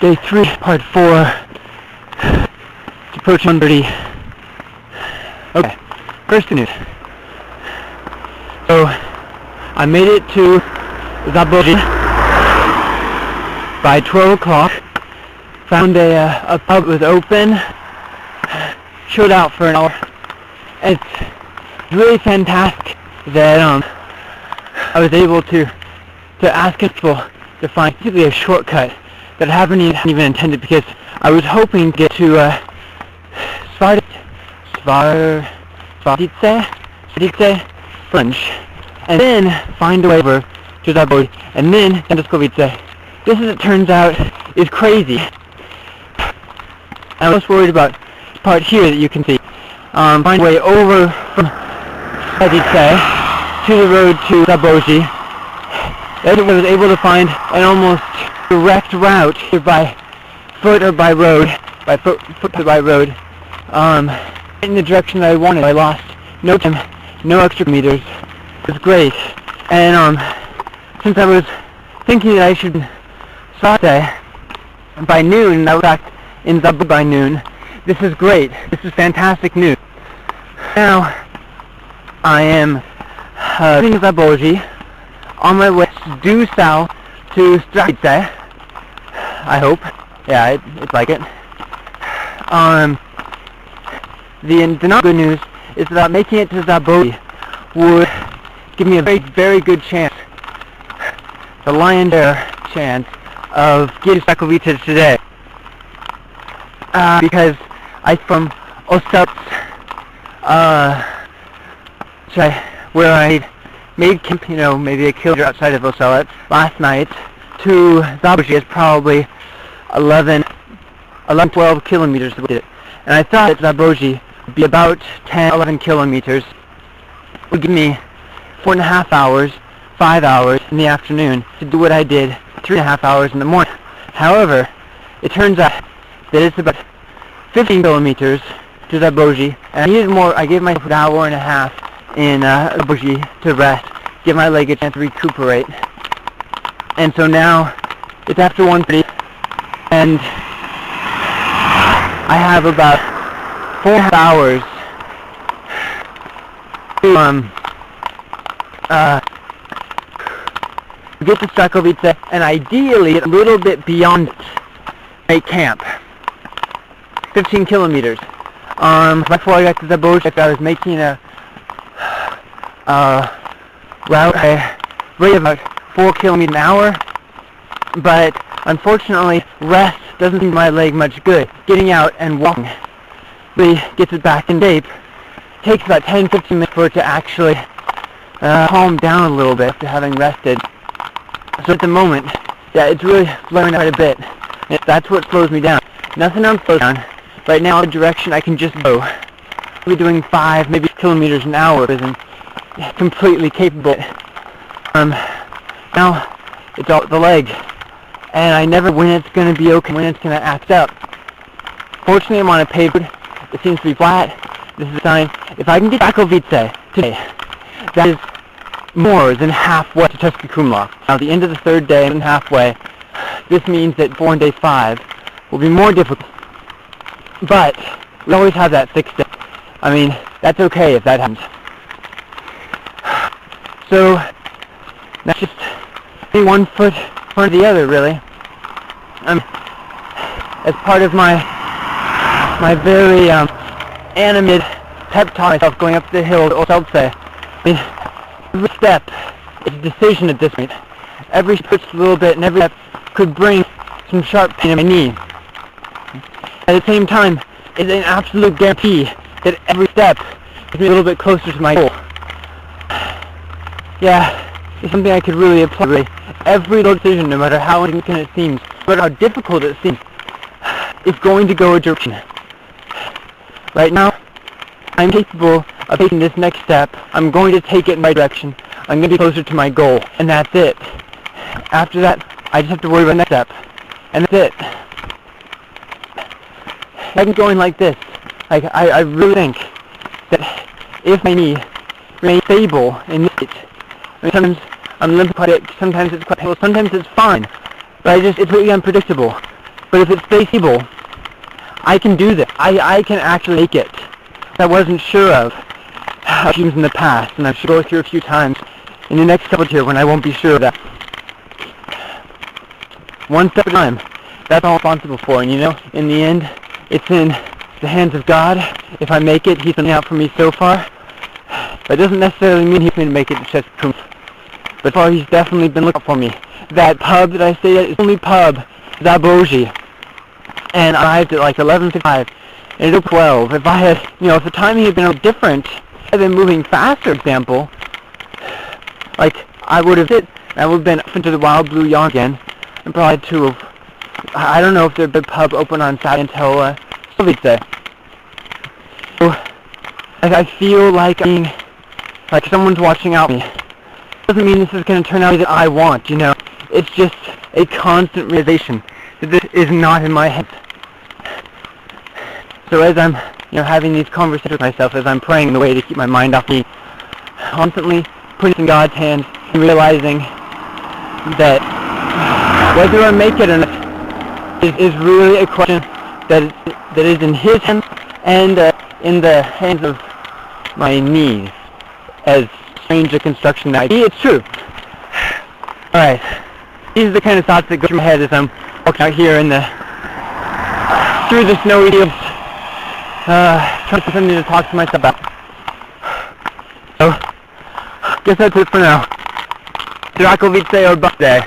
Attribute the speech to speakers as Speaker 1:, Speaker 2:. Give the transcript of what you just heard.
Speaker 1: Day 3, part 4. It's approaching 1:30. Okay, first news. So, I made it to Zaboji by 12 o'clock. Found a pub was open. Chilled out for an hour. And it's really fantastic that I was able to ask people to find basically a shortcut that I haven't even intended, because I was hoping to get to Svarice French, and then find a way over to Zaboji, and then Jandoskovice. This, as it turns out, is crazy. I'm most worried about this part here that you can see. Find a way over from Svarice to the road to Zaboji. I was able to find an almost direct route, either by foot or by road, in the direction that I wanted. I lost no time, no extra meters. It was great. And since I was thinking that I should start by noon, and I was back in Zaboji by noon, this is great. This is fantastic news. Now I am leaving Zaboji on my way due south to Xtrav, I hope. Yeah, it's like it. The not good news is that making it to Zaboji would give me a very, very good chance, the lion's share chance, of getting Zakovice today. Because I from Oselts, where I made camp, maybe a kilometer outside of Oselets last night, to Zaboji is probably 11, 12 kilometers. And I thought that Zaboji would be about 10, 11 kilometers. It would give me 4.5 hours, 5 hours in the afternoon to do what I did 3.5 hours in the morning. However, it turns out that it's about 15 kilometers to Zaboji, and I needed more. I gave myself an hour and a half in Zaboji to rest, give my leg a chance to recuperate. And so now it's after 1:30, and I have about 4.5 hours to get to Strakovice, and ideally a little bit beyond it, make camp. 15 kilometers. Before I got to Zaboji, I was making a rate of about 4 kilometers an hour, but unfortunately rest doesn't do my leg much good. Getting out and walking really gets it back in shape. It takes about 10-15 minutes for it to actually calm down a little bit after having rested. So at the moment, yeah, it's really flaring quite a bit. That's what slows me down. Nothing else slows down. Right now, the direction I can just go. I'll be doing 5, maybe kilometers an hour, because I'm completely capable. Now it's all the leg, and I never when it's going to be okay, when it's going to act up. Fortunately, I'm on a paved road. It seems to be flat. This is a sign. If I can get Zakovice today, that is more than halfway to Tuscakumla. Now, at the end of the 3rd day, I'm halfway. This means that 4 and day 5 will be more difficult. But we always have that 6th day. I mean, that's okay if that happens. So that's just one foot in front of the other, really. As part of my very animated pep talk myself going up the hill to Oselce. I mean, every step is a decision at this point. Every step a little bit, and every step could bring some sharp pain in my knee. At the same time, it's an absolute guarantee that every step gets me a little bit closer to my goal. Yeah, it's something I could really apply. Really. Every little decision, no matter how insignificant it seems, no matter how difficult it seems, is going to go a direction. Right now, I'm capable of taking this next step. I'm going to take it in my direction. I'm going to be closer to my goal, and that's it. After that, I just have to worry about the next step, and that's it. I can go in like this. Like, I really think that if my knee remains stable in this, I mean, sometimes I'm limping quite a bit, sometimes it's quite painful, sometimes it's fine, but it's really unpredictable. But if it stays stable, I can do this. I can actually make it. I wasn't sure of teams in the past, and I should go through a few times in the next couple of years when I won't be sure of that. One step at a time. That's all I'm responsible for, and you know, in the end, it's in the hands of God. If I make it, He's been out for me so far. That doesn't necessarily mean He's going to make it, it's just proof. But far, He's definitely been looking out for me. That pub that I stayed at is the only pub, Zaboji, and I arrived at like 11:55, and it took 12. If I had, you know, if the timing had been a little different, I'd been moving faster, for example, like, I would have hit, I would have been up into the Wild Blue Yawn again, and probably to, I don't know if there's a big pub open on Saturday until Tuesday. So, I feel like I'm being, like someone's watching out for me. Doesn't mean this is going to turn out that I want, you know. It's just a constant realization that this is not in my head. So as I'm, you know, having these conversations with myself, as I'm praying in the way to keep my mind off me, constantly putting it in God's hands and realizing that whether I make it or not is really a question that is in His hands and in the hands of my knees, as strange a construction that it's true. Alright, these are the kind of thoughts that go through my head as I'm walking out here in through the snowy fields, trying to find something to talk to myself about. So, guess that's it for now. Dracovice or Buck Day.